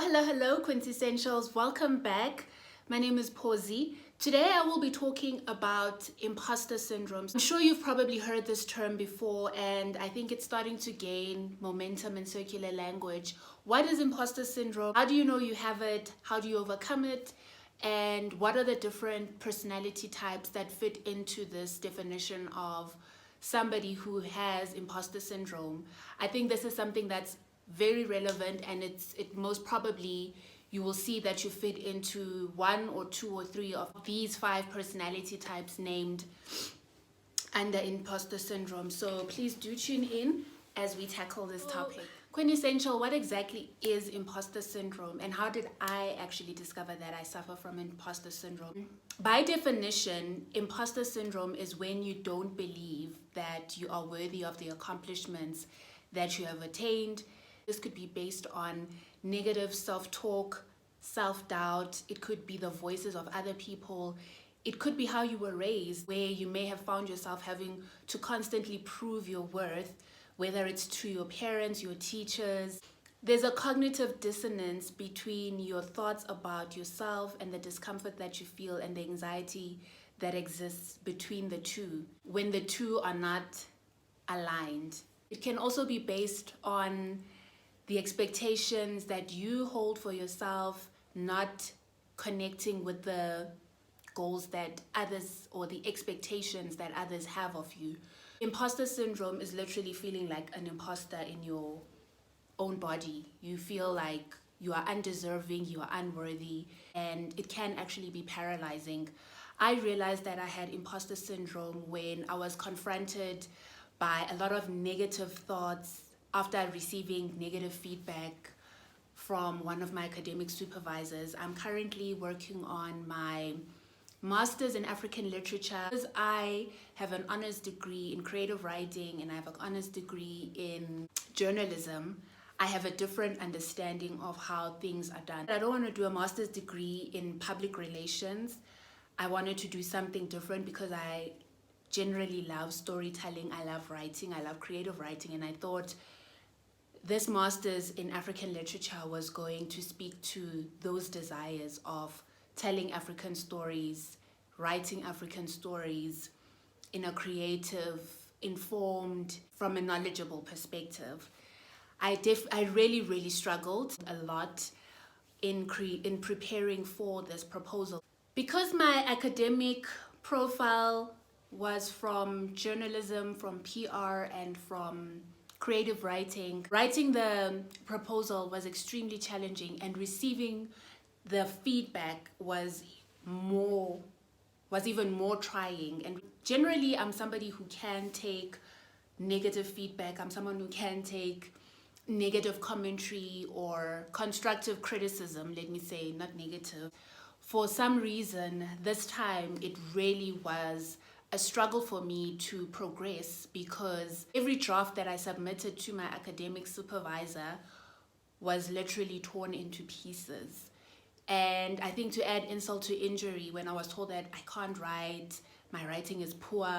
Hello, Quintessentials. Welcome back. My name is Pawsy. Today I will be talking about imposter syndrome. I'm sure you've probably heard this term before, and I think it's starting to gain momentum in circular language. What is imposter syndrome? How do you know you have it? How do you overcome it? And what are the different personality types that fit into this definition of somebody who has imposter syndrome? I think this is something that's very relevant, and it most probably you will see that you fit into one or two or three of these 5 personality types named under imposter syndrome. So please do tune in as we tackle this topic. Quintessential, what exactly is imposter syndrome, and how did I actually discover that I suffer from imposter syndrome? By definition, imposter syndrome is when you don't believe that you are worthy of the accomplishments that you have attained. This could be based on negative self-talk, self-doubt. It could be the voices of other people. It could be how you were raised, where you may have found yourself having to constantly prove your worth, whether it's to your parents, your teachers. There's a cognitive dissonance between your thoughts about yourself and the discomfort that you feel and the anxiety that exists between the two, when the two are not aligned. It can also be based on the expectations that you hold for yourself, not connecting with the goals that others, or the expectations that others have of you. Imposter syndrome is literally feeling like an imposter in your own body. You feel like you are undeserving, you are unworthy, and it can actually be paralyzing. I realized that I had imposter syndrome when I was confronted by a lot of negative thoughts after receiving negative feedback from one of my academic supervisors. I'm currently working on my master's in African literature. I have an honors degree in creative writing and I have an honors degree in journalism. I have a different understanding of how things are done. I don't want to do a master's degree in public relations. I wanted to do something different because I generally love storytelling, I love writing, I love creative writing, and I thought this master's in African literature was going to speak to those desires of telling African stories, writing African stories in a creative, informed, from a knowledgeable perspective. I really struggled a lot in preparing for this proposal. Because my academic profile was from journalism, from PR, and from creative writing. Writing the proposal was extremely challenging, and receiving the feedback was even more trying. And generally, I'm somebody who can take negative feedback. I'm someone who can take negative commentary or constructive criticism, let me say, not negative. For some reason, this time it really was a struggle for me to progress, because every draft that I submitted to my academic supervisor was literally torn into pieces. And I think to add insult to injury, when I was told that I can't write, my writing is poor,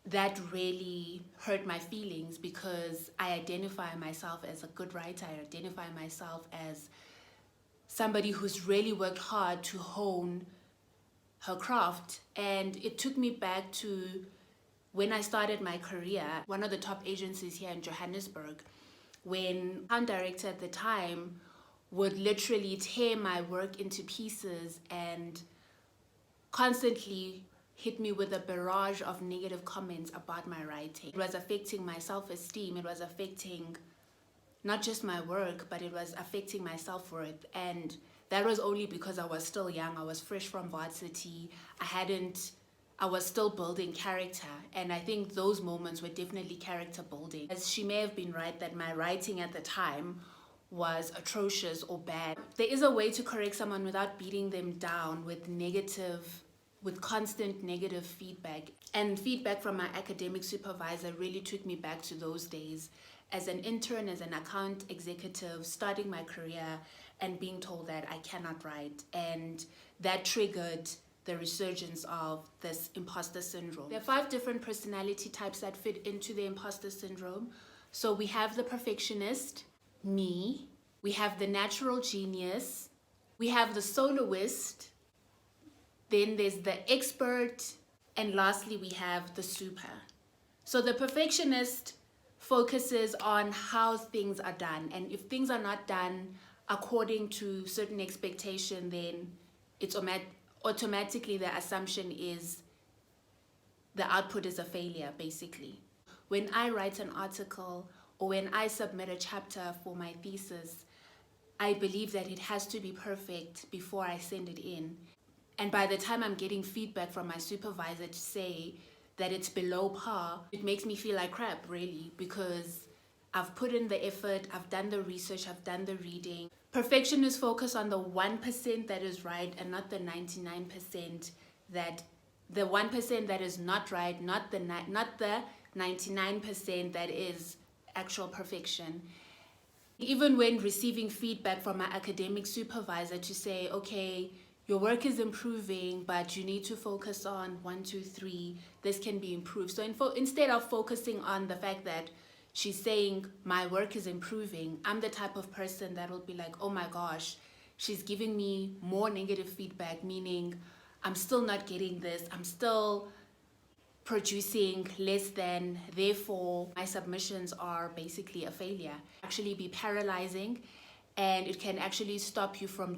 that really hurt my feelings, because I identify myself as a good writer. I identify myself as somebody who's really worked hard to hone her craft. And it took me back to when I started my career, one of the top agencies here in Johannesburg, when the account director at the time would literally tear my work into pieces and constantly hit me with a barrage of negative comments about my writing. It was affecting my self-esteem. It was affecting not just my work, but it was affecting my self-worth. And that was only because I was still young. I was fresh from varsity. I was still building character. And I think those moments were definitely character building. As she may have been right that my writing at the time was atrocious or bad. There is a way to correct someone without beating them down with constant negative feedback. And feedback from my academic supervisor really took me back to those days as an intern, as an account executive, starting my career and being told that I cannot write. And that triggered the resurgence of this imposter syndrome. There are 5 different personality types that fit into the imposter syndrome. So we have the perfectionist, me, we have the natural genius, we have the soloist, then there's the expert, and lastly, we have the super. So the perfectionist focuses on how things are done, and if things are not done according to certain expectation, then it's automatically the assumption is the output is a failure, basically. When I write an article or when I submit a chapter for my thesis, I believe that it has to be perfect before I send it in. And by the time I'm getting feedback from my supervisor to say that it's below par, it makes me feel like crap, really, because I've put in the effort, I've done the research, I've done the reading. Perfectionists focus on the 1% that is right and not the 99% that the 1% that is not right, not the 99% that is actual perfection. Even when receiving feedback from my academic supervisor to say, okay, your work is improving, but you need to focus on 1, 2, 3. This can be improved. So instead of focusing on the fact that she's saying my work is improving, I'm the type of person that will be like, oh my gosh, she's giving me more negative feedback, meaning I'm still not getting this. I'm still producing less than, therefore my submissions are basically a failure. Actually be paralyzing, and it can actually stop you from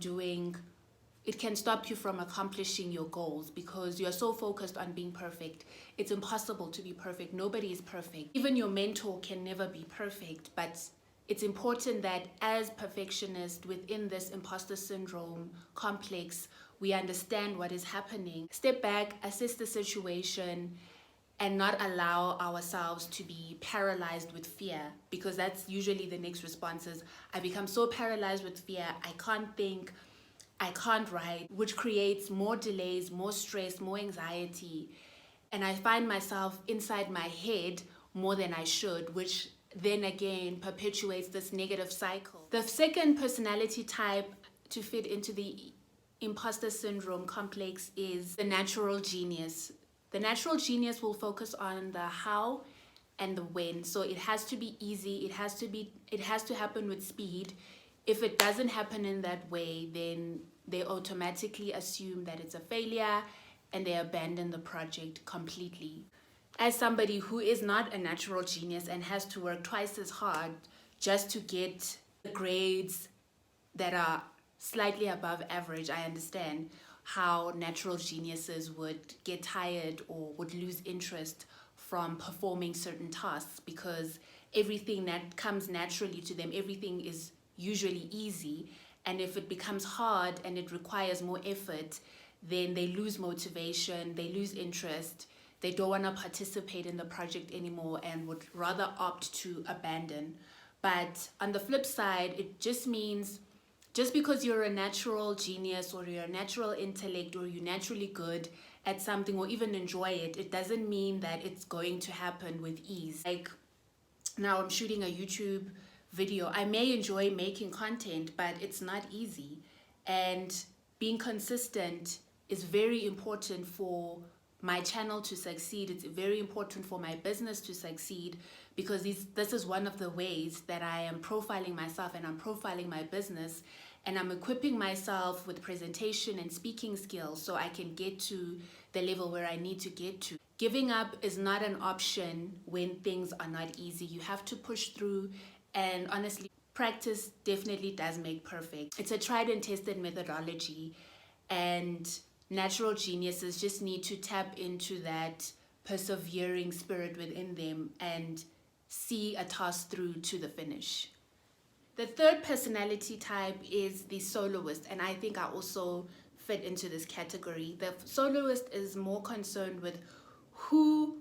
accomplishing your goals because you're so focused on being perfect. It's impossible to be perfect. Nobody is perfect. Even your mentor can never be perfect, but it's important that as perfectionists within this imposter syndrome complex, we understand what is happening. Step back, assess the situation, and not allow ourselves to be paralyzed with fear, because that's usually the next response is, I become so paralyzed with fear, I can't think, I can't write, which creates more delays, more stress, more anxiety. And I find myself inside my head more than I should, which then again perpetuates this negative cycle. The second personality type to fit into the imposter syndrome complex is the natural genius. The natural genius will focus on the how and the when. So it has to be easy, it has to happen with speed. If it doesn't happen in that way, then they automatically assume that it's a failure and they abandon the project completely. As somebody who is not a natural genius and has to work twice as hard just to get the grades that are slightly above average, I understand how natural geniuses would get tired or would lose interest from performing certain tasks, because everything that comes naturally to them, everything is usually easy, and if it becomes hard and it requires more effort, then they lose motivation, they lose interest, they don't want to participate in the project anymore and would rather opt to abandon. But on the flip side, it just means just because you're a natural genius or you're a natural intellect or you're naturally good at something or even enjoy it, it doesn't mean that it's going to happen with ease. Like now I'm shooting a YouTube video. I may enjoy making content, but it's not easy. And being consistent is very important for my channel to succeed. It's very important for my business to succeed, because this is one of the ways that I am profiling myself and I'm profiling my business, and I'm equipping myself with presentation and speaking skills so I can get to the level where I need to get to. Giving up is not an option when things are not easy. You have to push through, and honestly, practice definitely does make perfect. It's a tried and tested methodology, and natural geniuses just need to tap into that persevering spirit within them and see a task through to the finish. The third personality type is the soloist, and I think I also fit into this category. The soloist is more concerned with who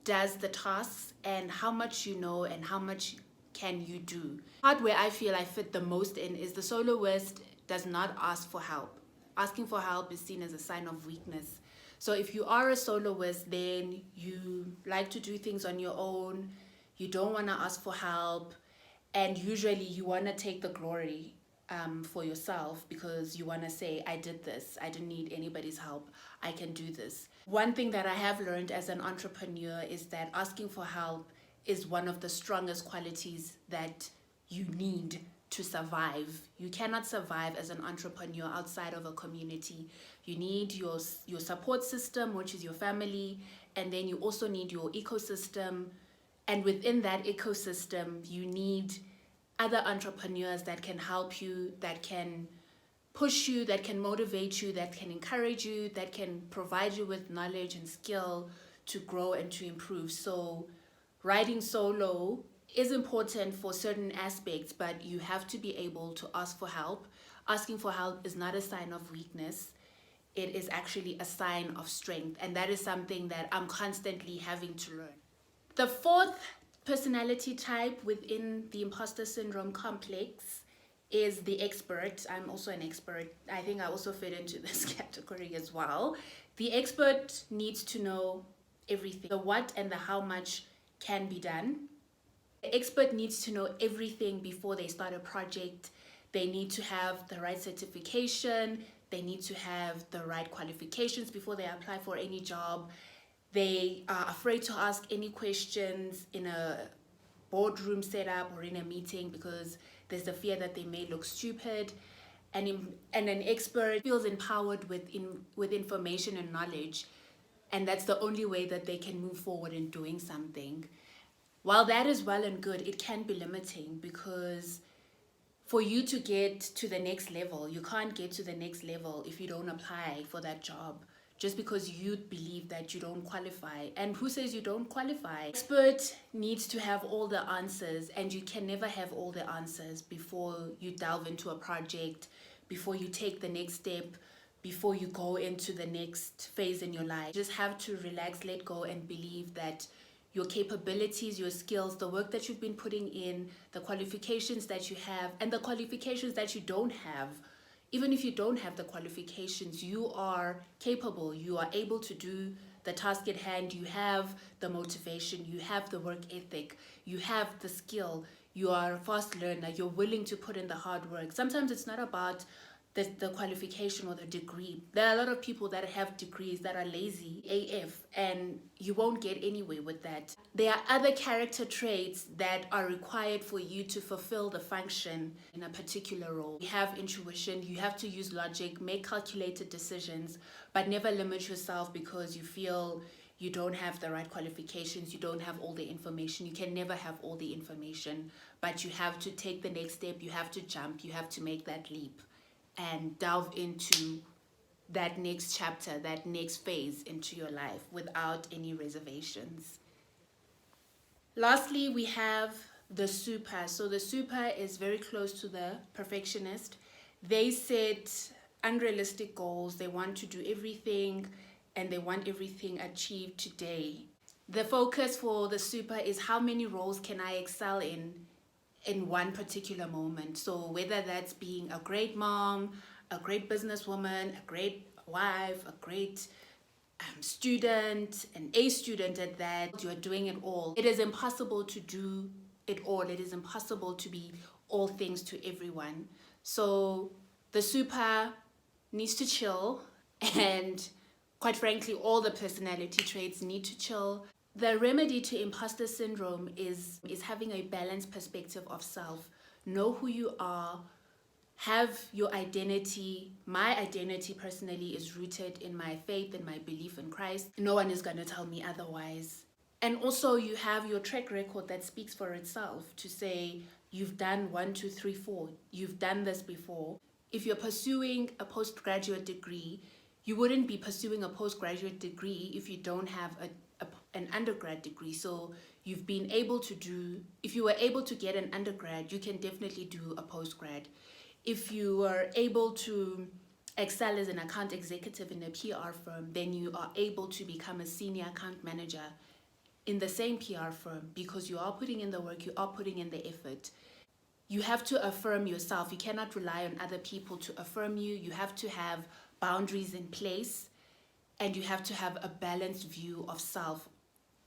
does the tasks and how much you know and how much can you do. The part where I feel I fit the most in is the soloist does not ask for help. Asking for help is seen as a sign of weakness. So if you are a soloist, then you like to do things on your own, you don't want to ask for help, and usually you want to take the glory for yourself, because you want to say, I did this, I didn't need anybody's help, I can do this. One thing that I have learned as an entrepreneur is that asking for help is one of the strongest qualities that you need to survive. You cannot survive as an entrepreneur outside of a community. You need your support system, which is your family, and then you also need your ecosystem. And within that ecosystem, you need other entrepreneurs that can help you, that can push you, that can motivate you, that can encourage you, that can provide you with knowledge and skill to grow and to improve. So riding solo is important for certain aspects, but you have to be able to ask for help. Asking for help is not a sign of weakness. It is actually a sign of strength. And that is something that I'm constantly having to learn. The fourth personality type within the imposter syndrome complex is the expert. I'm also an expert. I think I also fit into this category as well. The expert needs to know everything. The what and the how much can be done. The expert needs to know everything before they start a project. They need to have the right certification. They need to have the right qualifications before they apply for any job. They are afraid to ask any questions in a boardroom setup or in a meeting because there's the fear that they may look stupid. And an expert feels empowered with information and knowledge, and that's the only way that they can move forward in doing something. While that is well and good, it can be limiting because for you to get to the next level, you can't get to the next level if you don't apply for that job, just because you believe that you don't qualify. And who says you don't qualify? Expert needs to have all the answers, and you can never have all the answers before you delve into a project, before you take the next step, before you go into the next phase in your life. You just have to relax, let go, and believe that your capabilities, your skills, the work that you've been putting in, the qualifications that you have, and the qualifications that you don't have. Even if you don't have the qualifications, you are capable. You are able to do the task at hand. You have the motivation. You have the work ethic. You have the skill. You are a fast learner. You're willing to put in the hard work. Sometimes it's not about the qualification or the degree. There are a lot of people that have degrees that are lazy AF, and you won't get anywhere with that. There are other character traits that are required for you to fulfill the function in a particular role. You have intuition, you have to use logic, make calculated decisions, but never limit yourself because you feel you don't have the right qualifications, you don't have all the information. You can never have all the information, but you have to take the next step, you have to jump, you have to make that leap and delve into that next chapter, that next phase into your life without any reservations. Lastly, we have the super. So the super is very close to the perfectionist. They set unrealistic goals. They want to do everything and they want everything achieved today. The focus for the super is how many roles can I excel in one particular moment. So whether that's being a great mom, a great businesswoman, a great wife, a great student, an A student at that, you are doing it all. It is impossible to do it all. It is impossible to be all things to everyone. So the super needs to chill, and quite frankly, all the personality traits need to chill. The remedy to imposter syndrome is having a balanced perspective of self. Know who you are, have your identity. My identity personally is rooted in my faith and my belief in Christ. No one is going to tell me otherwise. And also you have your track record that speaks for itself to say you've done 1, 2, 3, 4. You've done this before. If you're pursuing a postgraduate degree, you wouldn't be pursuing a postgraduate degree if you don't have an undergrad degree. So you've been able to do, if you were able to get an undergrad, you can definitely do a postgrad. If you were able to excel as an account executive in a PR firm, then you are able to become a senior account manager in the same PR firm because you are putting in the work, you are putting in the effort. You have to affirm yourself. You cannot rely on other people to affirm you. You have to have boundaries in place, and you have to have a balanced view of self.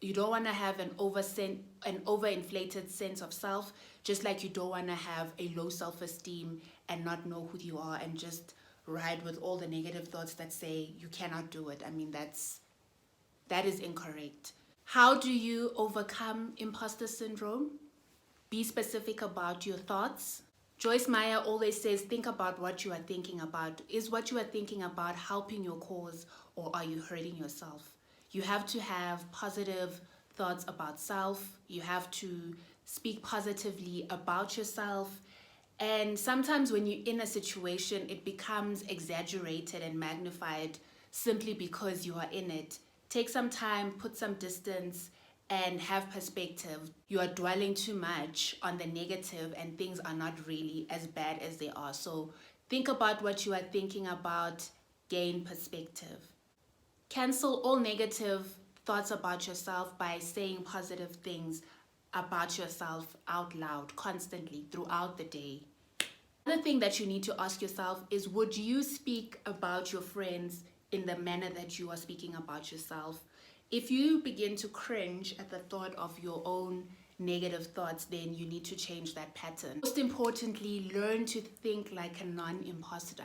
You don't want to have an overinflated sense of self, just like you don't want to have a low self-esteem and not know who you are and just ride with all the negative thoughts that say you cannot do it. I mean, that is incorrect. How do you overcome imposter syndrome? Be specific about your thoughts. Joyce Meyer always says, think about what you are thinking about. Is what you are thinking about helping your cause, or are you hurting yourself? You have to have positive thoughts about self. You have to speak positively about yourself. And sometimes when you're in a situation, it becomes exaggerated and magnified simply because you are in it. Take some time, put some distance, and have perspective. You are dwelling too much on the negative and things are not really as bad as they are. So think about what you are thinking about, gain perspective. Cancel all negative thoughts about yourself by saying positive things about yourself out loud constantly throughout the day. Another thing that you need to ask yourself is, would you speak about your friends in the manner that you are speaking about yourself? If you begin to cringe at the thought of your own negative thoughts, then you need to change that pattern. Most importantly, learn to think like a non-imposter.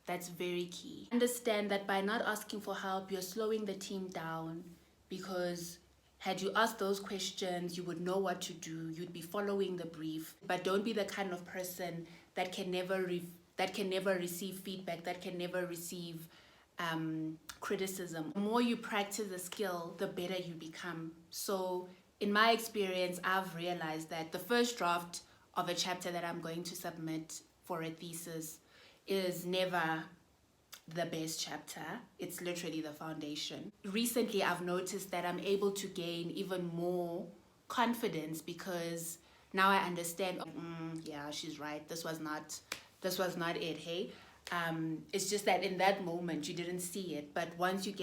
That's very key. Understand that by not asking for help, you're slowing the team down, because had you asked those questions, you would know what to do. You'd be following the brief. But don't be the kind of person that can never receive feedback, that can never receive criticism. The more you practice a skill, the better you become. So in my experience, I've realized that the first draft of a chapter that I'm going to submit for a thesis is never the best chapter. It's literally the foundation. Recently, I've noticed that I'm able to gain even more confidence because now I understand, yeah, she's right. This was not it, hey? It's just that in that moment, you didn't see it. But once you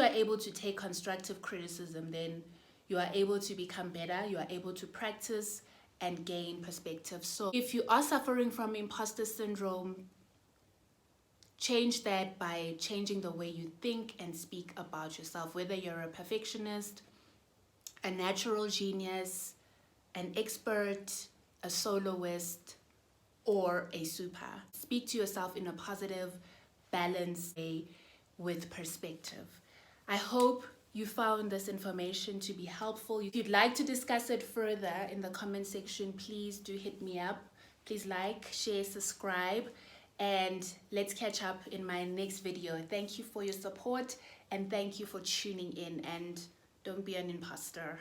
are able to take constructive criticism, then you are able to become better. You are able to practice and gain perspective. So if you are suffering from imposter syndrome, change that by changing the way you think and speak about yourself. Whether you're a perfectionist, a natural genius, an expert, a soloist, or a super. Speak to yourself in a positive, balanced way with perspective. I hope you found this information to be helpful. If you'd like to discuss it further in the comment section, please do hit me up. Please like, share, subscribe, and let's catch up in my next video. Thank you for your support and thank you for tuning in, and don't be an imposter.